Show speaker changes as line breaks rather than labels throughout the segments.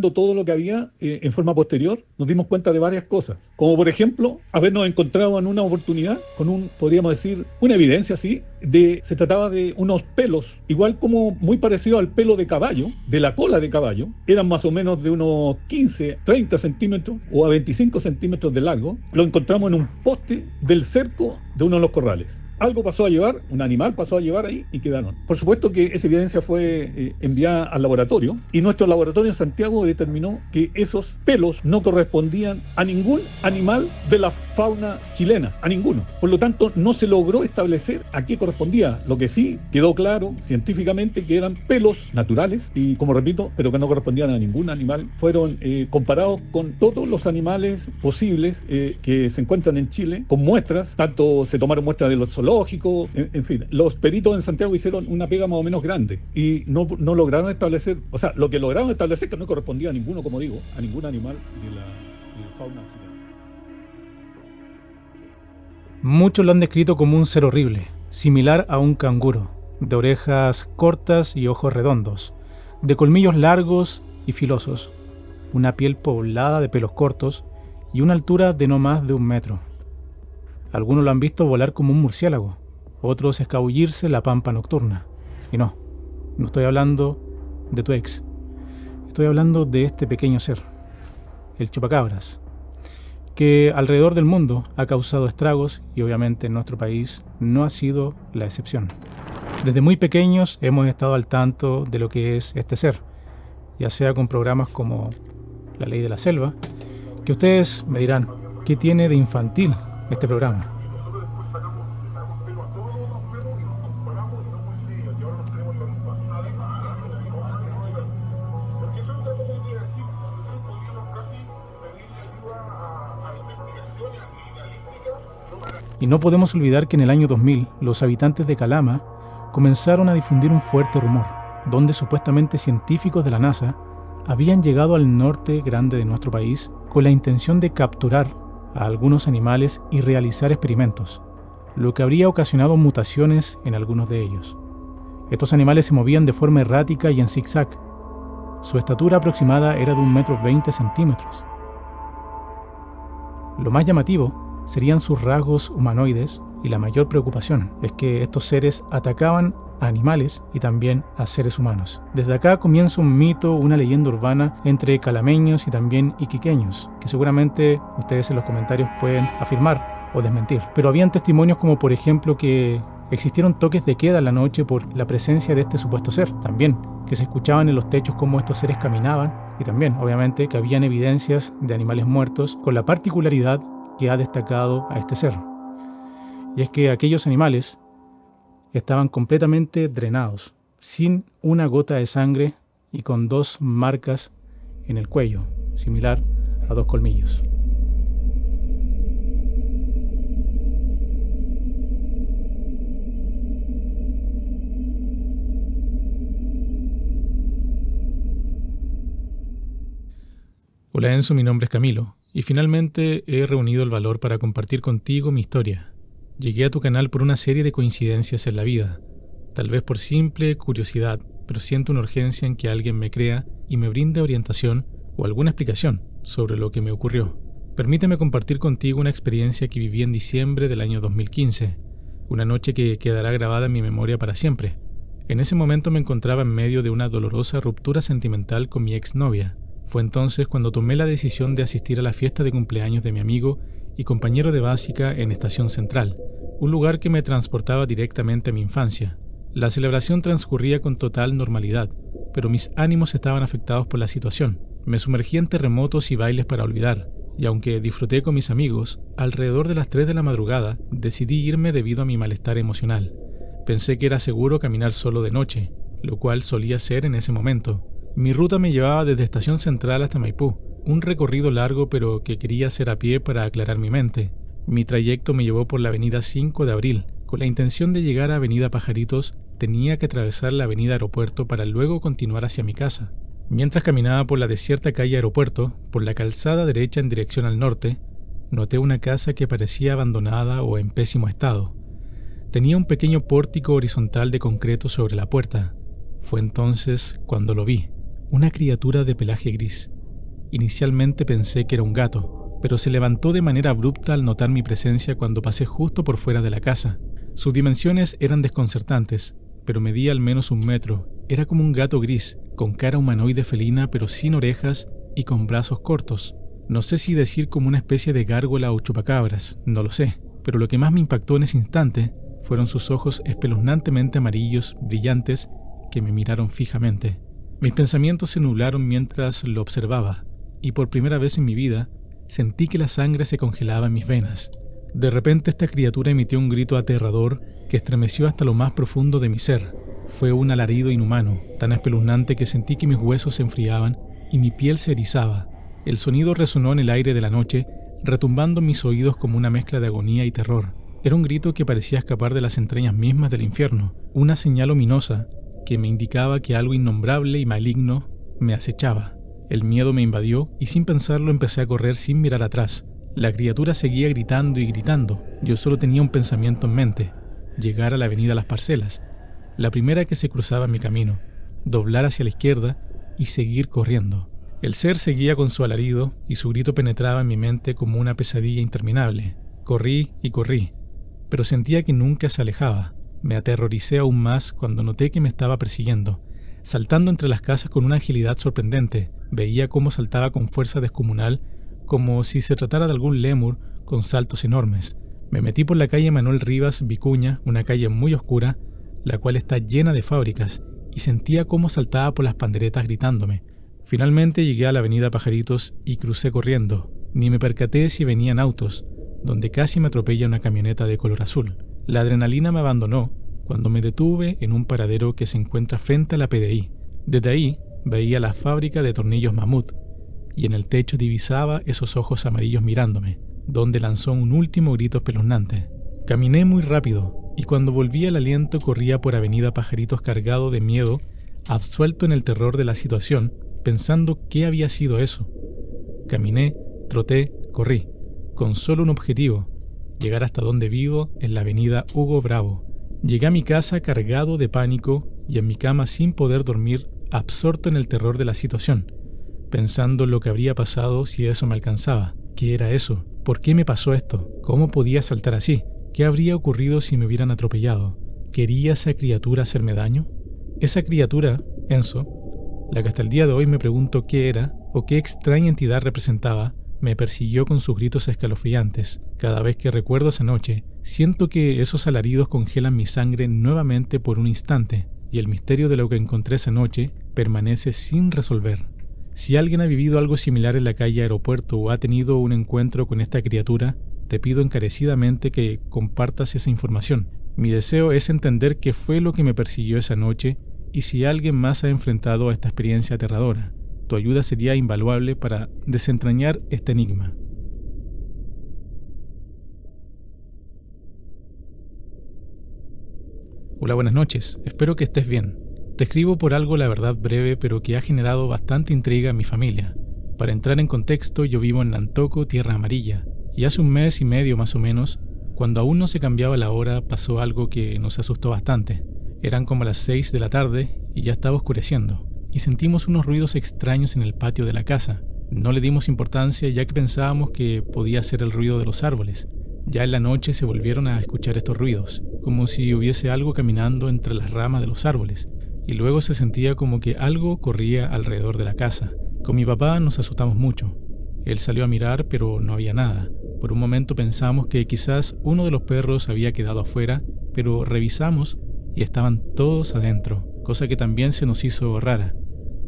todo lo que había en forma posterior, nos dimos cuenta de varias cosas, como por ejemplo habernos encontrado en una oportunidad con podríamos decir, una evidencia así, se trataba de unos pelos, igual como muy parecido al pelo de caballo, de la cola de caballo, eran más o menos de unos 15, 30 centímetros o a 25 centímetros de largo, lo encontramos en un poste del cerco de uno de los corrales. Algo pasó a llevar, un animal pasó a llevar ahí y quedaron. Por supuesto que esa evidencia fue enviada al laboratorio y nuestro laboratorio en Santiago determinó que esos pelos no correspondían a ningún animal de la fauna chilena, a ninguno. Por lo tanto, no se logró establecer a qué correspondía. Lo que sí quedó claro científicamente que eran pelos naturales y, como repito, pero que no correspondían a ningún animal. Fueron comparados con todos los animales posibles que se encuentran en Chile, con muestras, tanto se tomaron muestras de los zoológicos, en fin. Los peritos en Santiago hicieron una pega más o menos grande y no lograron establecer, o sea, lo que lograron establecer que no correspondía a ninguno, como digo, a ningún animal de la fauna chilena.
Muchos lo han descrito como un ser horrible, similar a un canguro, de orejas cortas y ojos redondos, de colmillos largos y filosos, una piel poblada de pelos cortos y una altura de no más de 1 metro. Algunos lo han visto volar como un murciélago, otros escabullirse en la pampa nocturna. Y no estoy hablando de tu ex, estoy hablando de este pequeño ser, el chupacabras, que alrededor del mundo ha causado estragos y obviamente en nuestro país no ha sido la excepción. Desde muy pequeños hemos estado al tanto de lo que es este ser, ya sea con programas como La Ley de la Selva, que ustedes me dirán, ¿qué tiene de infantil este programa? Y no podemos olvidar que en el año 2000 los habitantes de Calama comenzaron a difundir un fuerte rumor, donde supuestamente científicos de la NASA habían llegado al norte grande de nuestro país con la intención de capturar a algunos animales y realizar experimentos, lo que habría ocasionado mutaciones en algunos de ellos. Estos animales se movían de forma errática y en zigzag. Su estatura aproximada era de 1,20 m. Lo más llamativo serían sus rasgos humanoides y la mayor preocupación es que estos seres atacaban a animales y también a seres humanos. Desde acá comienza un mito, una leyenda urbana entre calameños y también iquiqueños, que seguramente ustedes en los comentarios pueden afirmar o desmentir. Pero habían testimonios como por ejemplo que existieron toques de queda en la noche por la presencia de este supuesto ser, también que se escuchaban en los techos cómo estos seres caminaban y también obviamente que habían evidencias de animales muertos con la particularidad que ha destacado a este ser. Y es que aquellos animales estaban completamente drenados, sin una gota de sangre y con 2 marcas en el cuello, similar a 2 colmillos. Hola Enzo, mi nombre es Camilo y finalmente he reunido el valor para compartir contigo mi historia. Llegué a tu canal por una serie de coincidencias en la vida, tal vez por simple curiosidad, pero siento una urgencia en que alguien me crea y me brinde orientación o alguna explicación sobre lo que me ocurrió. Permíteme compartir contigo una experiencia que viví en diciembre del año 2015, una noche que quedará grabada en mi memoria para siempre. En ese momento me encontraba en medio de una dolorosa ruptura sentimental con mi exnovia. Fue entonces cuando tomé la decisión de asistir a la fiesta de cumpleaños de mi amigo y compañero de básica en Estación Central, un lugar que me transportaba directamente a mi infancia. La celebración transcurría con total normalidad, pero mis ánimos estaban afectados por la situación. Me sumergí en terremotos y bailes para olvidar, y aunque disfruté con mis amigos, alrededor de las 3 de la madrugada decidí irme debido a mi malestar emocional. Pensé que era seguro caminar solo de noche, lo cual solía hacer en ese momento. Mi ruta me llevaba desde Estación Central hasta Maipú, un recorrido largo pero que quería hacer a pie para aclarar mi mente. Mi trayecto me llevó por la avenida 5 de Abril. Con la intención de llegar a avenida Pajaritos, tenía que atravesar la avenida Aeropuerto para luego continuar hacia mi casa. Mientras caminaba por la desierta calle Aeropuerto, por la calzada derecha en dirección al norte, noté una casa que parecía abandonada o en pésimo estado. Tenía un pequeño pórtico horizontal de concreto sobre la puerta. Fue entonces cuando lo vi. una criatura de pelaje gris. Inicialmente pensé que era un gato, pero se levantó de manera abrupta al notar mi presencia cuando pasé justo por fuera de la casa. Sus dimensiones eran desconcertantes, pero medía al menos 1 metro. Era como un gato gris, con cara humanoide felina pero sin orejas y con brazos cortos. No sé si decir como una especie de gárgola o chupacabras, no lo sé, pero lo que más me impactó en ese instante fueron sus ojos espeluznantemente amarillos, brillantes, que me miraron fijamente. Mis pensamientos se nublaron mientras lo observaba, y por primera vez en mi vida sentí que la sangre se congelaba en mis venas. De repente esta criatura emitió un grito aterrador que estremeció hasta lo más profundo de mi ser. Fue un alarido inhumano, tan espeluznante que sentí que mis huesos se enfriaban y mi piel se erizaba. El sonido resonó en el aire de la noche, retumbando en mis oídos como una mezcla de agonía y terror. Era un grito que parecía escapar de las entrañas mismas del infierno, una señal ominosa que me indicaba que algo innombrable y maligno me acechaba. El miedo me invadió y sin pensarlo empecé a correr sin mirar atrás. La criatura seguía gritando y gritando. Yo solo tenía un pensamiento en mente: llegar a la avenida Las Parcelas, la primera que se cruzaba en mi camino, doblar hacia la izquierda y seguir corriendo. El ser seguía con su alarido y su grito penetraba en mi mente como una pesadilla interminable. Corrí y corrí, pero sentía que nunca se alejaba. Me aterroricé aún más cuando noté que me estaba persiguiendo, saltando entre las casas con una agilidad sorprendente. Veía cómo saltaba con fuerza descomunal, como si se tratara de algún lémur con saltos enormes. Me metí por la calle Manuel Rivas Vicuña, una calle muy oscura, la cual está llena de fábricas, y sentía cómo saltaba por las panderetas gritándome. Finalmente llegué a la avenida Pajaritos y crucé corriendo. Ni me percaté si venían autos, donde casi me atropella una camioneta de color azul. La adrenalina me abandonó cuando me detuve en un paradero que se encuentra frente a la PDI. Desde ahí veía la fábrica de tornillos Mamut, y en el techo divisaba esos ojos amarillos mirándome, donde lanzó un último grito espeluznante. Caminé muy rápido, y cuando volví el aliento corría por avenida Pajaritos cargado de miedo, absuelto en el terror de la situación, pensando qué había sido eso. Caminé, troté, corrí, con solo un objetivo: llegar hasta donde vivo, en la avenida Hugo Bravo. Llegué a mi casa cargado de pánico y en mi cama sin poder dormir, absorto en el terror de la situación, pensando lo que habría pasado si eso me alcanzaba. ¿Qué era eso? ¿Por qué me pasó esto? ¿Cómo podía saltar así? ¿Qué habría ocurrido si me hubieran atropellado? ¿Quería esa criatura hacerme daño? Esa criatura, Enzo, la que hasta el día de hoy me pregunto qué era o qué extraña entidad representaba, me persiguió con sus gritos escalofriantes. Cada vez que recuerdo esa noche, siento que esos alaridos congelan mi sangre nuevamente por un instante, y el misterio de lo que encontré esa noche permanece sin resolver. Si alguien ha vivido algo similar en la calle Aeropuerto o ha tenido un encuentro con esta criatura, te pido encarecidamente que compartas esa información. Mi deseo es entender qué fue lo que me persiguió esa noche y si alguien más ha enfrentado a esta experiencia aterradora. Tu ayuda sería invaluable para desentrañar este enigma. Hola, buenas noches. Espero que estés bien. Te escribo por algo, la verdad, breve, pero que ha generado bastante intriga en mi familia. Para entrar en contexto, yo vivo en Nantoco, Tierra Amarilla, y hace 1 mes y medio más o menos, cuando aún no se cambiaba la hora, pasó algo que nos asustó bastante. Eran como las 6 de la tarde y ya estaba oscureciendo, y sentimos unos ruidos extraños en el patio de la casa. No le dimos importancia ya que pensábamos que podía ser el ruido de los árboles. Ya en la noche se volvieron a escuchar estos ruidos, como si hubiese algo caminando entre las ramas de los árboles, y luego se sentía como que algo corría alrededor de la casa. Con mi papá nos asustamos mucho. Él salió a mirar, pero no había nada. Por un momento pensamos que quizás uno de los perros había quedado afuera, pero revisamos y estaban todos adentro, cosa que también se nos hizo rara,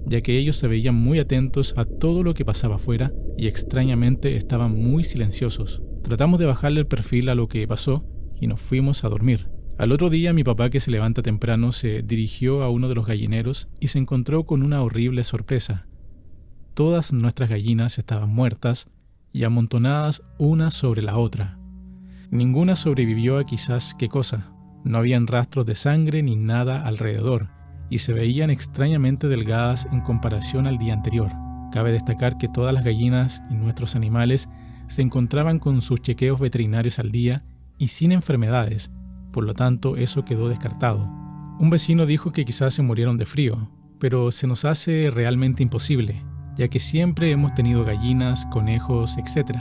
ya que ellos se veían muy atentos a todo lo que pasaba afuera y extrañamente estaban muy silenciosos. Tratamos de bajarle el perfil a lo que pasó y nos fuimos a dormir. Al otro día mi papá, que se levanta temprano, se dirigió a uno de los gallineros y se encontró con una horrible sorpresa. Todas nuestras gallinas estaban muertas y amontonadas una sobre la otra. Ninguna sobrevivió a quizás qué cosa. No habían rastros de sangre ni nada alrededor, y se veían extrañamente delgadas en comparación al día anterior. Cabe destacar que todas las gallinas y nuestros animales se encontraban con sus chequeos veterinarios al día y sin enfermedades, por lo tanto eso quedó descartado. Un vecino dijo que quizás se murieron de frío, pero se nos hace realmente imposible, ya que siempre hemos tenido gallinas, conejos, etc.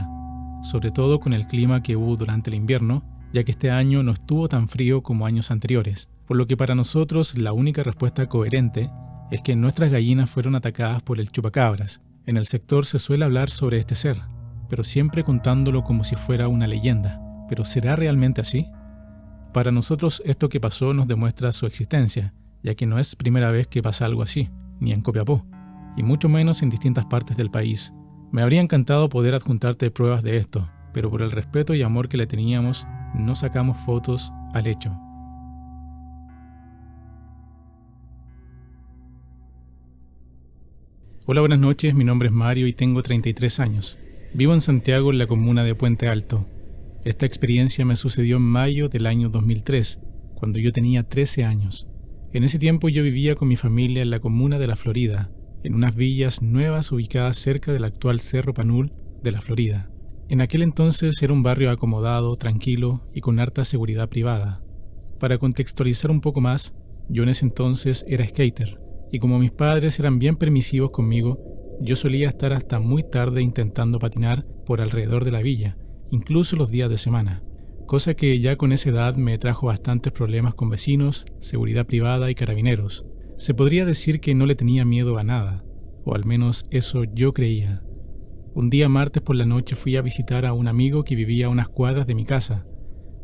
Sobre todo con el clima que hubo durante el invierno, ya que este año no estuvo tan frío como años anteriores, por lo que para nosotros la única respuesta coherente es que nuestras gallinas fueron atacadas por el chupacabras. En el sector se suele hablar sobre este ser, pero siempre contándolo como si fuera una leyenda. ¿Pero será realmente así? Para nosotros esto que pasó nos demuestra su existencia, ya que no es primera vez que pasa algo así, ni en Copiapó, y mucho menos en distintas partes del país. Me habría encantado poder adjuntarte pruebas de esto, pero por el respeto y amor que le teníamos, no sacamos fotos al hecho. Hola, buenas noches, mi nombre es Mario y tengo 33 años. Vivo en Santiago, en la comuna de Puente Alto. Esta experiencia me sucedió en mayo del año 2003, cuando yo tenía 13 años. En ese tiempo yo vivía con mi familia en la comuna de La Florida, en unas villas nuevas ubicadas cerca del actual Cerro Panul de La Florida. En aquel entonces era un barrio acomodado, tranquilo y con harta seguridad privada. Para contextualizar un poco más, yo en ese entonces era skater, y como mis padres eran bien permisivos conmigo, yo solía estar hasta muy tarde intentando patinar por alrededor de la villa, incluso los días de semana, cosa que ya con esa edad me trajo bastantes problemas con vecinos, seguridad privada y carabineros. Se podría decir que no le tenía miedo a nada, o al menos eso yo creía. Un día martes por la noche fui a visitar a un amigo que vivía a unas cuadras de mi casa.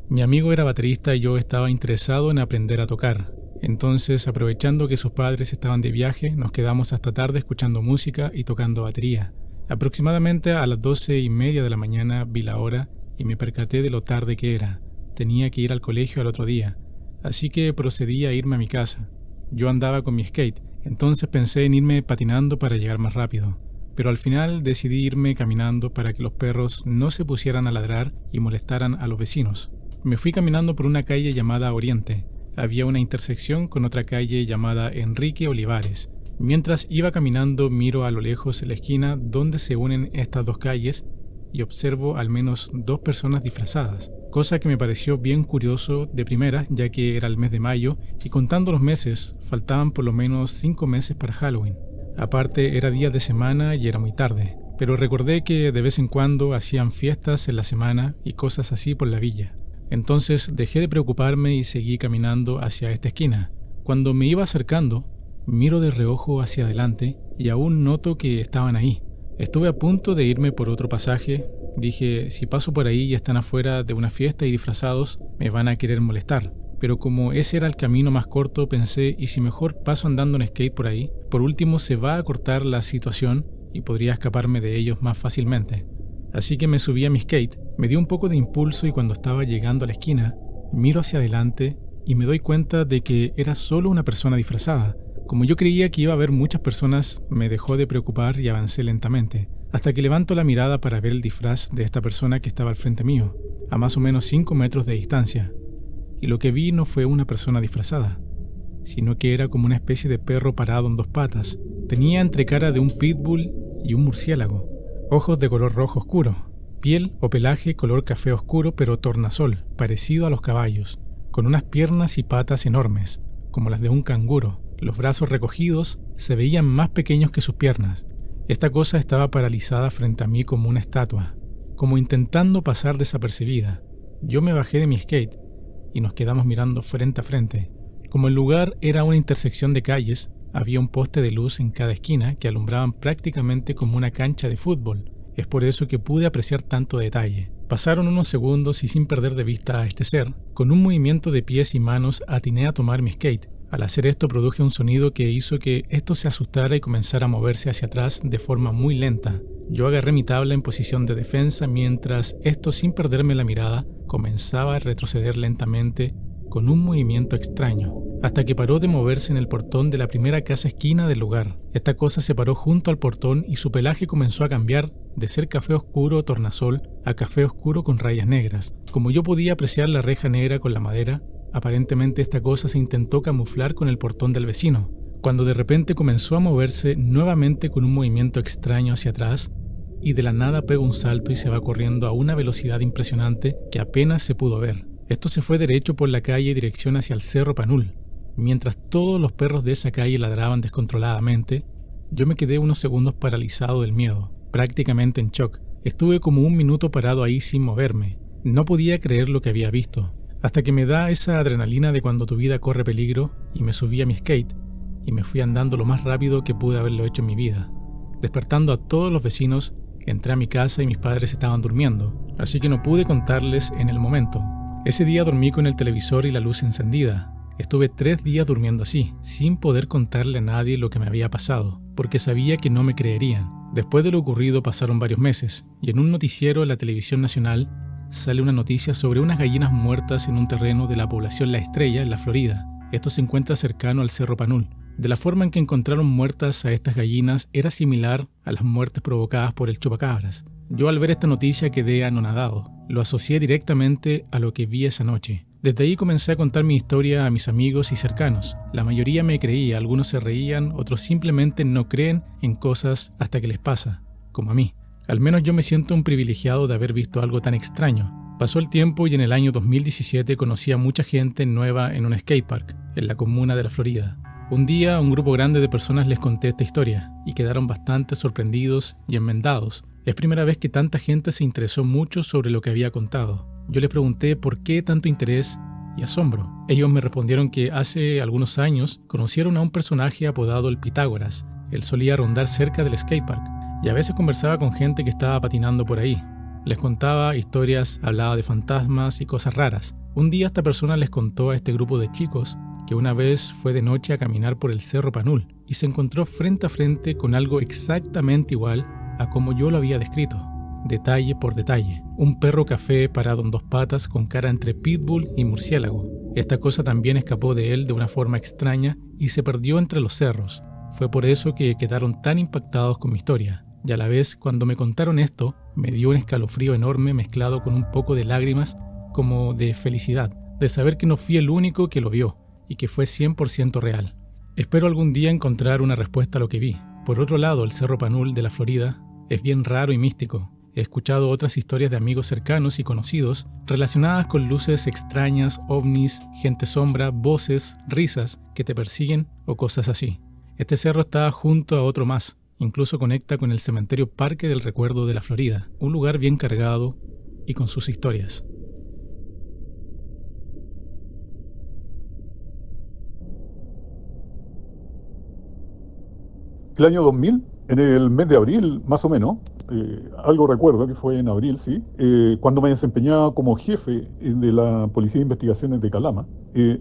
Mi amigo era baterista y yo estaba interesado en aprender a tocar. Entonces, aprovechando que sus padres estaban de viaje, nos quedamos hasta tarde escuchando música y tocando batería. Aproximadamente a las 12:30 de la mañana vi la hora y me percaté de lo tarde que era. Tenía que ir al colegio al otro día, así que procedí a irme a mi casa. Yo andaba con mi skate, entonces pensé en irme patinando para llegar más rápido, pero al final decidí irme caminando para que los perros no se pusieran a ladrar y molestaran a los vecinos. Me fui caminando por una calle llamada Oriente. Había una intersección con otra calle llamada Enrique Olivares. Mientras iba caminando miro a lo lejos la esquina donde se unen estas dos calles y observo al menos 2 personas disfrazadas, cosa que me pareció bien curioso de primera, ya que era el mes de mayo y contando los meses faltaban por lo menos 5 meses para Halloween. Aparte era día de semana y era muy tarde, pero recordé que de vez en cuando hacían fiestas en la semana y cosas así por la villa. Entonces dejé de preocuparme y seguí caminando hacia esta esquina. Cuando me iba acercando, miro de reojo hacia adelante y aún noto que estaban ahí. Estuve a punto de irme por otro pasaje. Dije, si paso por ahí y están afuera de una fiesta y disfrazados, me van a querer molestar. Pero como ese era el camino más corto, pensé, ¿y si mejor paso andando en skate por ahí? Por último, se va a cortar la situación y podría escaparme de ellos más fácilmente. Así que me subí a mi skate, me dio un poco de impulso y cuando estaba llegando a la esquina, miro hacia adelante y me doy cuenta de que era solo una persona disfrazada. Como yo creía que iba a haber muchas personas, me dejó de preocupar y avancé lentamente, hasta que levanto la mirada para ver el disfraz de esta persona que estaba al frente mío, a más o menos 5 metros de distancia. Y lo que vi no fue una persona disfrazada, sino que era como una especie de perro parado en 2 patas. Tenía entre cara de un pitbull y un murciélago, ojos de color rojo oscuro, piel o pelaje color café oscuro pero tornasol, parecido a los caballos, con unas piernas y patas enormes, como las de un canguro. Los brazos recogidos se veían más pequeños que sus piernas. Esta cosa estaba paralizada frente a mí como una estatua, como intentando pasar desapercibida. Yo me bajé de mi skate y nos quedamos mirando frente a frente. Como el lugar era una intersección de calles, había un poste de luz en cada esquina que alumbraban prácticamente como una cancha de fútbol. Es por eso que pude apreciar tanto detalle. Pasaron unos segundos y sin perder de vista a este ser, con un movimiento de pies y manos atiné a tomar mi skate. Al hacer esto produje un sonido que hizo que esto se asustara y comenzara a moverse hacia atrás de forma muy lenta. Yo agarré mi tabla en posición de defensa mientras esto, sin perderme la mirada, comenzaba a retroceder lentamente con un movimiento extraño, hasta que paró de moverse en el portón de la primera casa esquina del lugar. Esta cosa se paró junto al portón y su pelaje comenzó a cambiar de ser café oscuro o tornasol a café oscuro con rayas negras. Como yo podía apreciar la reja negra con la madera, aparentemente esta cosa se intentó camuflar con el portón del vecino, cuando de repente comenzó a moverse nuevamente con un movimiento extraño hacia atrás y de la nada pega un salto y se va corriendo a una velocidad impresionante que apenas se pudo ver. Esto se fue derecho por la calle en dirección hacia el Cerro Panul. Mientras todos los perros de esa calle ladraban descontroladamente, yo me quedé unos segundos paralizado del miedo, prácticamente en shock. Estuve como un minuto parado ahí sin moverme. No podía creer lo que había visto, hasta que me da esa adrenalina de cuando tu vida corre peligro y me subí a mi skate y me fui andando lo más rápido que pude haberlo hecho en mi vida. Despertando a todos los vecinos, entré a mi casa y mis padres estaban durmiendo, así que no pude contarles en el momento. Ese día dormí con el televisor y la luz encendida. Estuve 3 días durmiendo así, sin poder contarle a nadie lo que me había pasado, porque sabía que no me creerían. Después de lo ocurrido pasaron varios meses, y en un noticiero de la televisión nacional sale una noticia sobre unas gallinas muertas en un terreno de la población La Estrella, en la Florida. Esto se encuentra cercano al Cerro Panul. De la forma en que encontraron muertas a estas gallinas era similar a las muertes provocadas por el chupacabras. Yo al ver esta noticia quedé anonadado. Lo asocié directamente a lo que vi esa noche. Desde ahí comencé a contar mi historia a mis amigos y cercanos. La mayoría me creía, algunos se reían, otros simplemente no creen en cosas hasta que les pasa, como a mí. Al menos yo me siento un privilegiado de haber visto algo tan extraño. Pasó el tiempo y en el año 2017 conocí a mucha gente nueva en un skatepark, en la comuna de la Florida. Un día, a un grupo grande de personas les conté esta historia y quedaron bastante sorprendidos y enmendados. Es primera vez que tanta gente se interesó mucho sobre lo que había contado. Yo les pregunté por qué tanto interés y asombro. Ellos me respondieron que hace algunos años conocieron a un personaje apodado el Pitágoras. Él solía rondar cerca del skatepark y a veces conversaba con gente que estaba patinando por ahí. Les contaba historias, hablaba de fantasmas y cosas raras. Un día esta persona les contó a este grupo de chicos que una vez fue de noche a caminar por el Cerro Panul y se encontró frente a frente con algo exactamente igual a como yo lo había descrito, detalle por detalle. Un perro café parado en 2 patas con cara entre pitbull y murciélago. Esta cosa también escapó de él de una forma extraña y se perdió entre los cerros. Fue por eso que quedaron tan impactados con mi historia. Y a la vez, cuando me contaron esto, me dio un escalofrío enorme mezclado con un poco de lágrimas, como de felicidad, de saber que no fui el único que lo vio y que fue 100% real. Espero algún día encontrar una respuesta a lo que vi. Por otro lado, el Cerro Panul de la Florida es bien raro y místico. He escuchado otras historias de amigos cercanos y conocidos relacionadas con luces extrañas, ovnis, gente sombra, voces, risas que te persiguen o cosas así. Este cerro está junto a otro más. Incluso conecta con el cementerio Parque del Recuerdo de la Florida, un lugar bien cargado y con sus historias.
El año 2000, en el mes de abril, más o menos, algo recuerdo que fue en abril, sí, cuando me desempeñaba como jefe de la Policía de Investigaciones de Calama,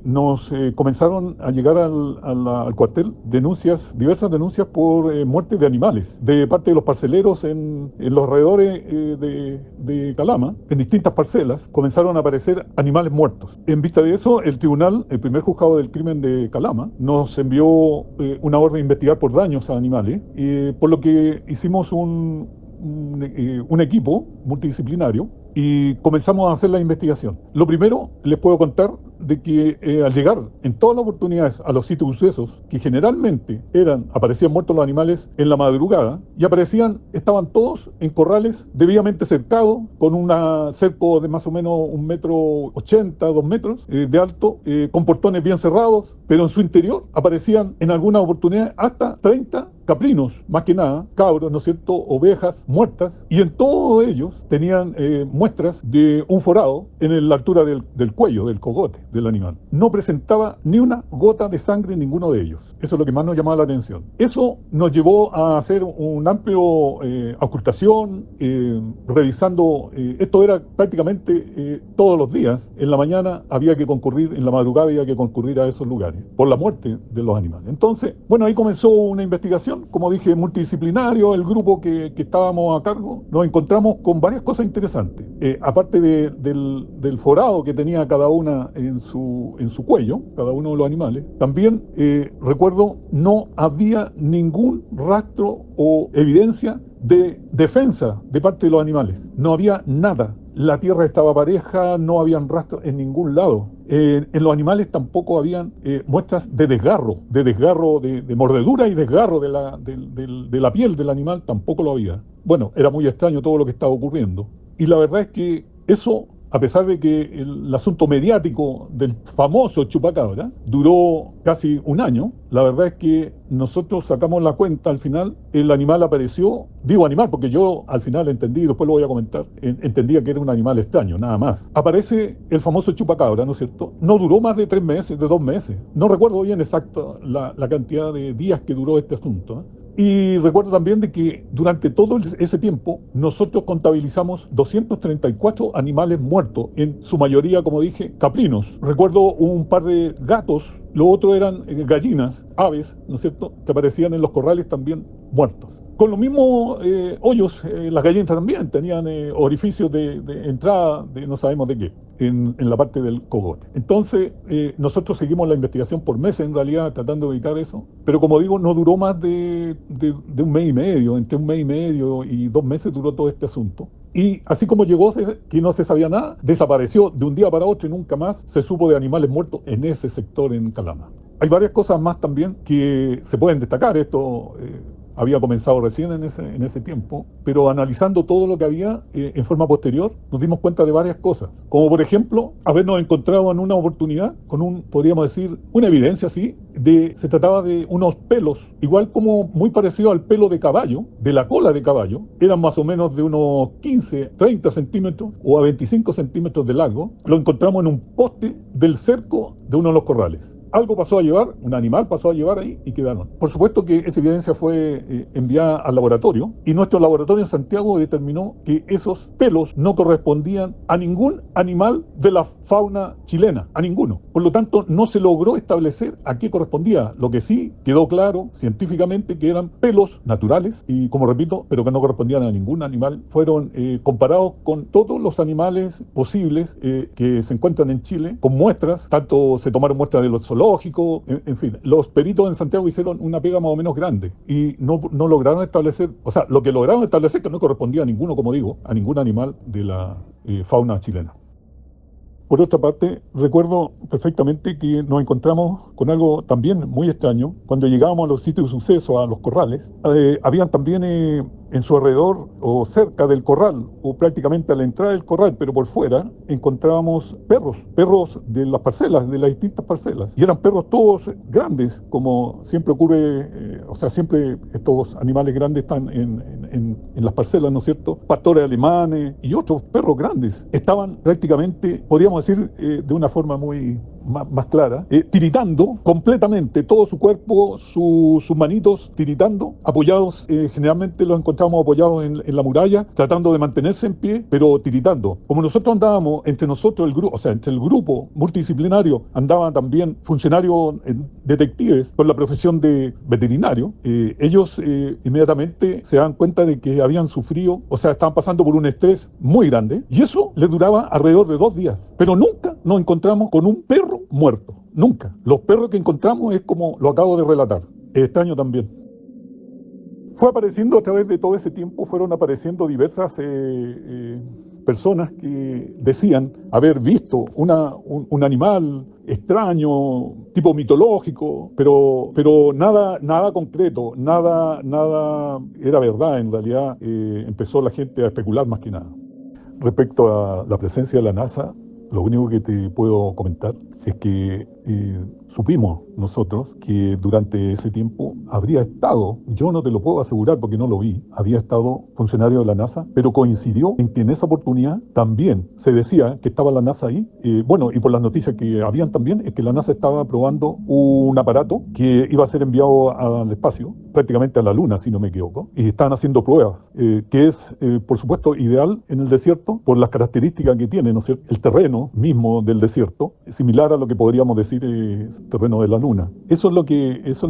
nos comenzaron a llegar al cuartel diversas denuncias por muerte de animales, de parte de los parceleros en los alrededores de Calama, en distintas parcelas, comenzaron a aparecer animales muertos. En vista de eso, el tribunal, el primer juzgado del crimen de Calama, nos envió una orden de investigar por daños a animales, por lo que hicimos un equipo multidisciplinario y comenzamos a hacer la investigación. Lo primero, les puedo contar de que al llegar en todas las oportunidades a los sitios de sucesos, que generalmente aparecían muertos los animales en la madrugada, y estaban todos en corrales debidamente cercados, con un cerco de más o menos 1,80 m, 2 metros de alto, con portones bien cerrados, pero en su interior aparecían en algunas oportunidades hasta 30 caprinos, más que nada, cabros, ¿no es cierto?, ovejas muertas, y en todos ellos tenían muestras de un forado en la altura del cuello, del cogote del animal. No presentaba ni una gota de sangre en ninguno de ellos. Eso es lo que más nos llamaba la atención. Eso nos llevó a hacer un amplio ocultación, revisando, esto era prácticamente todos los días. En la mañana había que concurrir, en la madrugada había que concurrir a esos lugares, por la muerte de los animales. Entonces, bueno, ahí comenzó una investigación, como dije, multidisciplinario. El grupo que estábamos a cargo, nos encontramos con varias cosas interesantes. Aparte del forado que tenía cada una en su cuello, cada uno de los animales, también recuerdo, no había ningún rastro o evidencia de defensa de parte de los animales. No había nada. La tierra estaba pareja, no habían rastros en ningún lado. En los animales tampoco habían muestras de desgarro, de mordedura y desgarro de la piel del animal, tampoco lo había. Bueno, era muy extraño todo lo que estaba ocurriendo. Y la verdad es que eso a pesar de que el asunto mediático del famoso chupacabra duró casi un año, la verdad es que nosotros sacamos la cuenta al final, el animal apareció, digo animal porque yo al final entendí, después lo voy a comentar, entendía que era un animal extraño, nada más. Aparece el famoso chupacabra, ¿no es cierto? No duró más de 3 meses, de 2 meses. No recuerdo bien exacto la cantidad de días que duró este asunto, ¿eh? Y recuerdo también de que durante todo ese tiempo nosotros contabilizamos 234 animales muertos, en su mayoría, como dije, caprinos. Recuerdo un par de gatos, lo otro eran gallinas, aves, ¿no es cierto?, que aparecían en los corrales también muertos. Con los mismos hoyos, las gallinas también tenían orificios de entrada de no sabemos de qué, en la parte del cogote. Entonces, nosotros seguimos la investigación por meses, en realidad, tratando de evitar eso. Pero como digo, no duró más de un mes y medio, entre un mes y medio y 2 meses duró todo este asunto. Y así como llegó, que no se sabía nada, desapareció de un día para otro y nunca más se supo de animales muertos en ese sector en Calama. Hay varias cosas más también que se pueden destacar. Esto había comenzado recién en ese tiempo, pero analizando todo lo que había en forma posterior, nos dimos cuenta de varias cosas. Como por ejemplo, habernos encontrado en una oportunidad con podríamos decir, una evidencia así, se trataba de unos pelos, igual como muy parecido al pelo de caballo, de la cola de caballo, eran más o menos de unos 15, 30 centímetros o a 25 centímetros de largo. Lo encontramos en un poste del cerco de uno de los corrales. Algo pasó a llevar, un animal pasó a llevar ahí y quedaron. Por supuesto que esa evidencia fue enviada al laboratorio y nuestro laboratorio en Santiago determinó que esos pelos no correspondían a ningún animal de la fauna chilena, a ninguno. Por lo tanto, no se logró establecer a qué correspondía. Lo que sí quedó claro científicamente que eran pelos naturales y, como repito, pero que no correspondían a ningún animal. Fueron comparados con todos los animales posibles que se encuentran en Chile, con muestras, tanto se tomaron muestras de los zoológicos, en fin, los peritos en Santiago hicieron una pega más o menos grande y no lograron establecer, o sea, lo que lograron establecer que no correspondía a ninguno, como digo, a ningún animal de la fauna chilena. Por otra parte, recuerdo perfectamente que nos encontramos con algo también muy extraño. Cuando llegábamos a los sitios de suceso, a los corrales, habían también en su alrededor o cerca del corral, o prácticamente a la entrada del corral, pero por fuera, encontrábamos perros de las parcelas, de las distintas parcelas. Y eran perros todos grandes, como siempre ocurre, o sea, siempre estos animales grandes están en las parcelas, ¿no es cierto? Pastores alemanes y otros perros grandes. Estaban prácticamente, podríamos decir de una forma muy más clara, tiritando completamente todo su cuerpo, sus manitos tiritando, apoyados, generalmente los encontramos apoyados en la muralla, tratando de mantenerse en pie, pero tiritando. Como nosotros andábamos, entre nosotros el grupo, o sea, entre el grupo multidisciplinario, andaban también funcionarios detectives con la profesión de veterinario, ellos inmediatamente se dan cuenta de que habían sufrido, o sea, estaban pasando por un estrés muy grande, y eso les duraba alrededor de 2 días. Pero nunca nos encontramos con un perro muerto, nunca. Los perros que encontramos es como lo acabo de relatar, es extraño también. Fue apareciendo a través de todo ese tiempo, fueron apareciendo diversas personas que decían haber visto un animal extraño, tipo mitológico, pero nada concreto, nada era verdad. En realidad empezó la gente a especular más que nada. Respecto a la presencia de la NASA, lo único que te puedo comentar es que supimos nosotros que durante ese tiempo habría estado, yo no te lo puedo asegurar porque no lo vi, había estado funcionario de la NASA, pero coincidió en que en esa oportunidad también se decía que estaba la NASA ahí. Bueno, y por las noticias que habían también, es que la NASA estaba probando un aparato que iba a ser enviado al espacio, prácticamente a la Luna, si no me equivoco, y estaban haciendo pruebas, que es, por supuesto, ideal en el desierto por las características que tiene, ¿no es cierto? El terreno mismo del desierto, similar a lo que podríamos decir terreno de la Luna. Eso es lo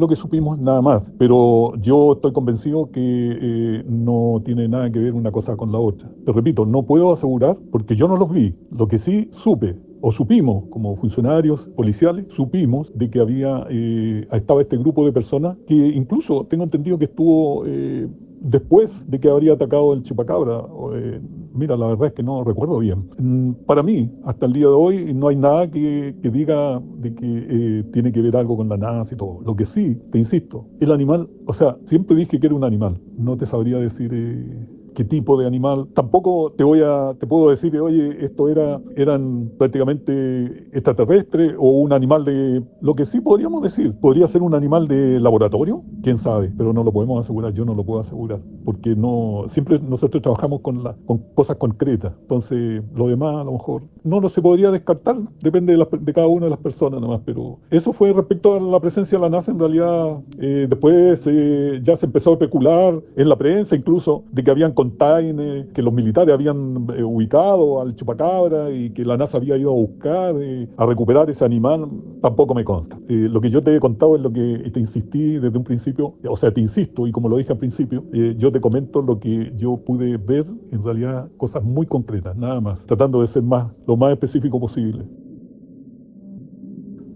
que supimos nada más, pero yo estoy convencido que no tiene nada que ver una cosa con la otra. Te repito, no puedo asegurar porque yo no los vi. Lo que sí supe o supimos como funcionarios policiales, supimos de que estaba este grupo de personas que incluso tengo entendido que estuvo después de que habría atacado el chupacabra. Mira, la verdad es que no recuerdo bien. Para mí, hasta el día de hoy, no hay nada que diga de que tiene que ver algo con la NASA y todo. Lo que sí, te insisto, el animal, o sea, siempre dije que era un animal. No te sabría decir qué tipo de animal. Tampoco te puedo decir, oye, eran prácticamente extraterrestres o un animal de... Lo que sí podríamos decir, podría ser un animal de laboratorio, quién sabe, pero no lo podemos asegurar, yo no lo puedo asegurar, porque no, siempre nosotros trabajamos con cosas concretas, entonces lo demás a lo mejor no se podría descartar, depende de cada una de las personas nomás, pero eso fue respecto a la presencia de la NASA. En realidad después ya se empezó a especular en la prensa incluso de que habían containers que los militares habían ubicado al chupacabra y que la NASA había ido a buscar, a recuperar ese animal. Tampoco me consta. Lo que yo te he contado es lo que te insistí desde un principio, o sea, te insisto, y como lo dije al principio, yo te comento lo que yo pude ver, en realidad cosas muy concretas, nada más, tratando de ser lo más específico posible.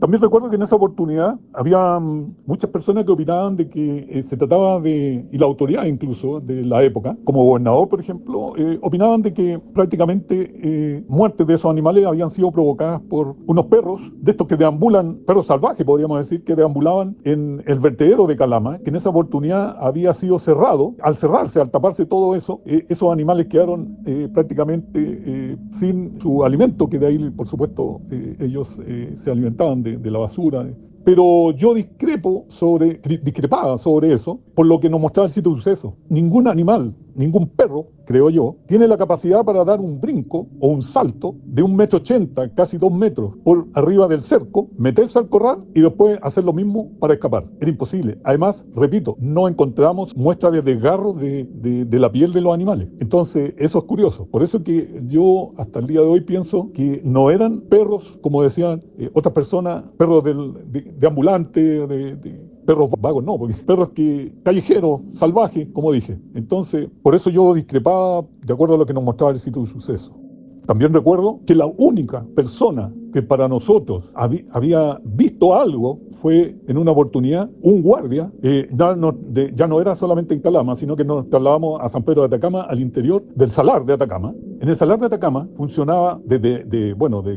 También recuerdo que en esa oportunidad había muchas personas que opinaban de que se trataba y la autoridad incluso de la época, como gobernador por ejemplo, opinaban de que prácticamente muertes de esos animales habían sido provocadas por unos perros, de estos que deambulan, perros salvajes podríamos decir, que deambulaban en el vertedero de Calama, que en esa oportunidad había sido cerrado. Al cerrarse, al taparse todo eso, esos animales quedaron prácticamente sin su alimento, que de ahí por supuesto ellos se alimentaban de la basura. Pero yo discrepaba sobre eso, por lo que nos mostraba el sitio de suceso. Ningún animal, ningún perro, creo yo, tiene la capacidad para dar un brinco o un salto de 1,80 m, casi 2 metros, por arriba del cerco, meterse al corral y después hacer lo mismo para escapar. Era imposible. Además, repito, no encontramos muestras de desgarro de la piel de los animales. Entonces, eso es curioso. Por eso que yo hasta el día de hoy pienso que no eran perros, como decían otras personas, perros de ambulante, perros vagos, no, porque perros callejeros, salvajes, como dije. Entonces, por eso yo discrepaba de acuerdo a lo que nos mostraba el sitio de suceso. También recuerdo que la única persona que para nosotros había visto algo fue en una oportunidad un guardia, ya no era solamente en Calama, sino que nos trasladamos a San Pedro de Atacama, al interior del Salar de Atacama. En el Salar de Atacama funcionaba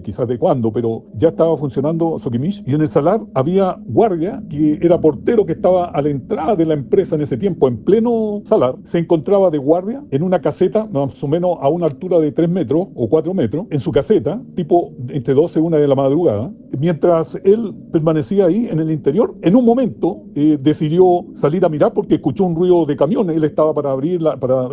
quizás de cuándo, pero ya estaba funcionando Soquimich, y en el Salar había guardia que era portero, que estaba a la entrada de la empresa en ese tiempo, en pleno Salar, se encontraba de guardia en una caseta más o menos a una altura de 3 metros o 4 metros, en su caseta, tipo entre 12 y 1 de la madrugada, mientras él permanecía ahí en el interior. En un momento decidió salir a mirar porque escuchó un ruido de camiones. Él estaba para abrir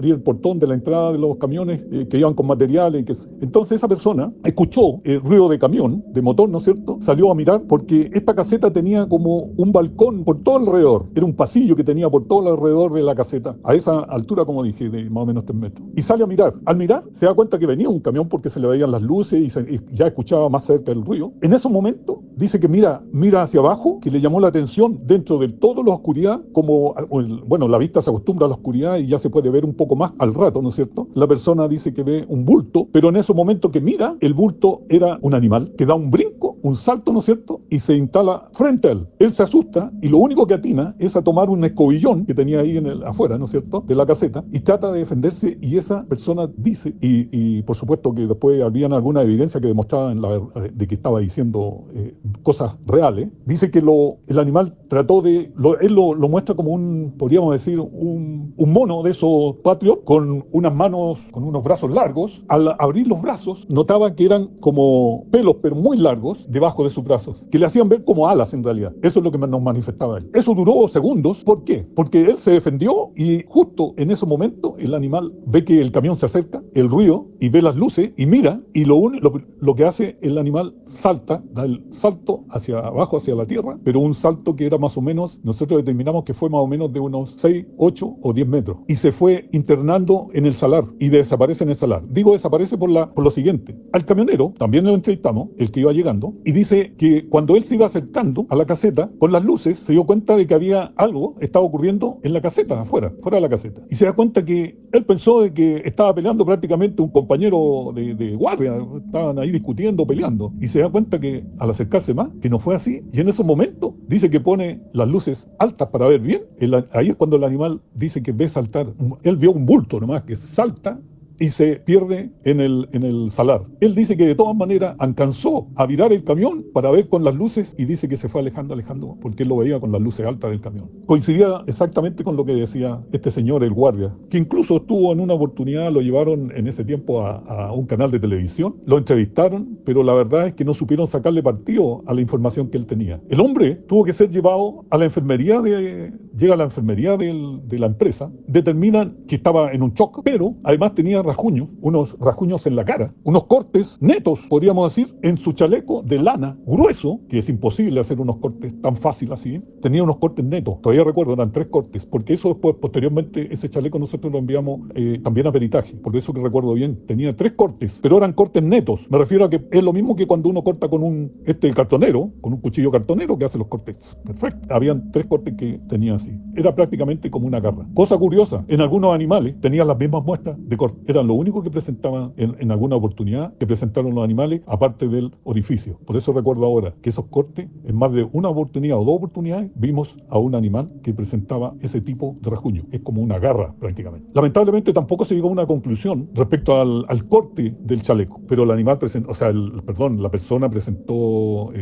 el portón de la entrada de los camiones que iban con materiales. Entonces esa persona escuchó el ruido de camión, de motor, ¿no es cierto? Salió a mirar porque esta caseta tenía como un balcón por todo alrededor. Era un pasillo que tenía por todo alrededor de la caseta, a esa altura, como dije, de más o menos 3 metros. Y sale a mirar. Al mirar se da cuenta que venía un camión porque se le veían las luces y ya escuchaba más cerca el ruido. En ese momento dice que mira hacia abajo, que le llamó la atención dentro de toda la oscuridad, la vista se acostumbra a la oscuridad y ya se puede ver un poco más al rato, ¿no es cierto? La persona dice que ve un bulto, pero en ese momento que mira, el bulto era un animal que da un brinco, un salto, ¿no es cierto? Y se instala frente a él. Él se asusta y lo único que atina es a tomar un escobillón que tenía ahí afuera, ¿no es cierto?, de la caseta, y trata de defenderse, y esa persona dice, y por supuesto que después habían alguna evidencia que demostraban de que estaba diciendo cosas reales. Dice que el animal trató él lo muestra como podríamos decir, un mono de esos Patriot, con unas manos, con unos brazos largos. Al abrir los brazos, notaba que eran como pelos, pero muy largos, debajo de sus brazos, que le hacían ver como alas en realidad. Eso es lo que nos manifestaba él. Eso duró segundos. ¿Por qué? Porque él se defendió y justo en ese momento el animal ve que el camión se acerca, el ruido, y ve las luces y mira, y lo que hace el animal da el salto hacia abajo, hacia la tierra, pero un salto que era más o menos, nosotros determinamos que fue más o menos de unos 6, 8 o 10 metros, y se fue internando en el salar y desaparece en el salar. Digo desaparece por lo siguiente: al camionero también lo entrevistamos, el que iba llegando, y dice que cuando él se iba acercando a la caseta con las luces, se dio cuenta de que había algo estaba ocurriendo en la caseta, fuera de la caseta, y se da cuenta que él pensó de que estaba peleando prácticamente un compañero de guardia, estaban ahí discutiendo, peleando, y se da cuenta que al acercarse más, que no fue así, y en esos momentos dice que pone las luces altas para ver bien. Ahí es cuando el animal dice que ve saltar, él vio un bulto nomás que salta y se pierde en el salar. Él dice que de todas maneras alcanzó a virar el camión para ver con las luces y dice que se fue alejando, porque él lo veía con las luces altas del camión. Coincidía exactamente con lo que decía este señor, el guardia, que incluso estuvo en una oportunidad, lo llevaron en ese tiempo a un canal de televisión, lo entrevistaron, pero la verdad es que no supieron sacarle partido a la información que él tenía. El hombre tuvo que ser llevado a la enfermería, llega a la enfermería de la empresa, determinan que estaba en un shock, pero además tenía rasguños, unos rasguños en la cara, unos cortes netos, podríamos decir, en su chaleco de lana grueso, que es imposible hacer unos cortes tan fácil así, tenía unos cortes netos, todavía recuerdo, eran 3 cortes, porque eso después, posteriormente, ese chaleco nosotros lo enviamos también a peritaje, por eso que recuerdo bien, tenía 3 cortes, pero eran cortes netos, me refiero a que es lo mismo que cuando uno corta con un cartonero, con un cuchillo cartonero que hace los cortes, perfecto, habían 3 cortes que tenía así, era prácticamente como una garra. Cosa curiosa, en algunos animales tenían las mismas muestras de corte, eran lo único que presentaban en alguna oportunidad que presentaron los animales, aparte del orificio. Por eso recuerdo ahora que esos cortes, en más de una oportunidad o 2 oportunidades, vimos a un animal que presentaba ese tipo de rasguño. Es como una garra prácticamente. Lamentablemente tampoco se llegó a una conclusión respecto al corte del chaleco, pero el animal presentó, la persona presentó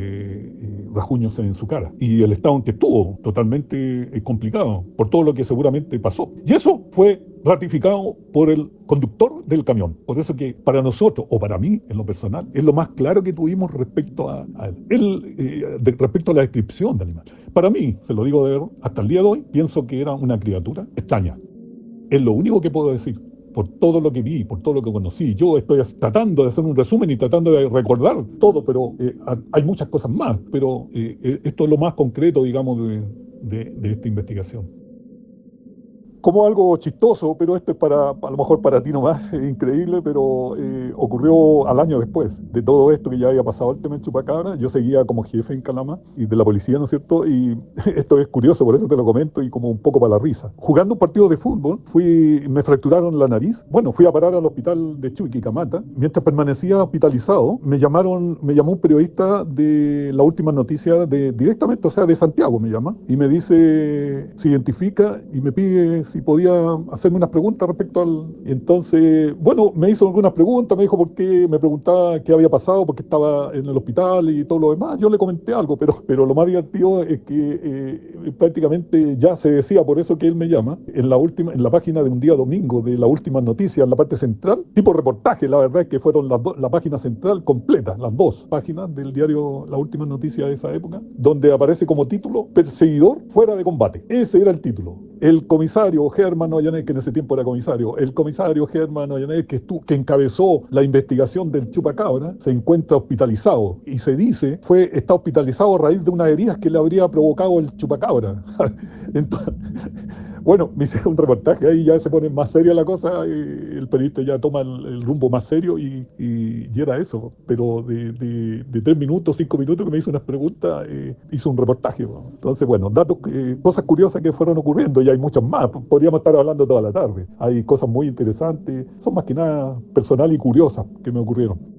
rasguños en su cara y el estado en que estuvo totalmente complicado por todo lo que seguramente pasó. Y eso fue ratificado por el conductor del camión. Por eso que para nosotros, o para mí en lo personal, es lo más claro que tuvimos respecto a él. Respecto a la descripción del animal. Para mí, se lo digo de verdad, hasta el día de hoy, pienso que era una criatura extraña. Es lo único que puedo decir. Por todo lo que vi, por todo lo que conocí. Yo estoy tratando de hacer un resumen y tratando de recordar todo, pero hay muchas cosas más. Pero esto es lo más concreto, digamos, de esta investigación. Como algo chistoso, pero esto es a lo mejor para ti nomás, es increíble, pero ocurrió al año después de todo esto que ya había pasado el tema en Chupacabra. Yo seguía como jefe en Calama y de la policía, ¿no es cierto? Y esto es curioso, por eso te lo comento y como un poco para la risa. Jugando un partido de fútbol, me fracturaron la nariz. Bueno, fui a parar al hospital de Chuquicamata. Mientras permanecía hospitalizado, me llamó un periodista de la última noticia directamente, o sea, de Santiago me llama, y me dice, se identifica y me pide si podía hacerme unas preguntas respecto y entonces, bueno, me hizo algunas preguntas, me dijo por qué, me preguntaba qué había pasado, porque estaba en el hospital y todo lo demás. Yo le comenté algo, pero lo más divertido es que prácticamente ya se decía, por eso que él me llama, en la página de un día domingo de la última noticia, en la parte central, tipo reportaje, la verdad es que fueron la página central completa, las 2 páginas del diario La Última Noticia de esa época, donde aparece como título, perseguidor fuera de combate. Ese era el título. El comisario Germán Ollanés, que en ese tiempo era comisario, el comisario Germán Ollanés, que encabezó la investigación del Chupacabra, se encuentra hospitalizado y se dice está hospitalizado a raíz de unas heridas que le habría provocado el Chupacabra. Entonces, bueno, me hicieron un reportaje, ahí ya se pone más seria la cosa, el periodista ya toma el rumbo más serio y era eso, pero de 3 minutos, 5 minutos que me hizo unas preguntas, hizo un reportaje. ¿No? Entonces, bueno, cosas curiosas que fueron ocurriendo y hay muchas más, podríamos estar hablando toda la tarde. Hay cosas muy interesantes, son más que nada personales y curiosas que me ocurrieron.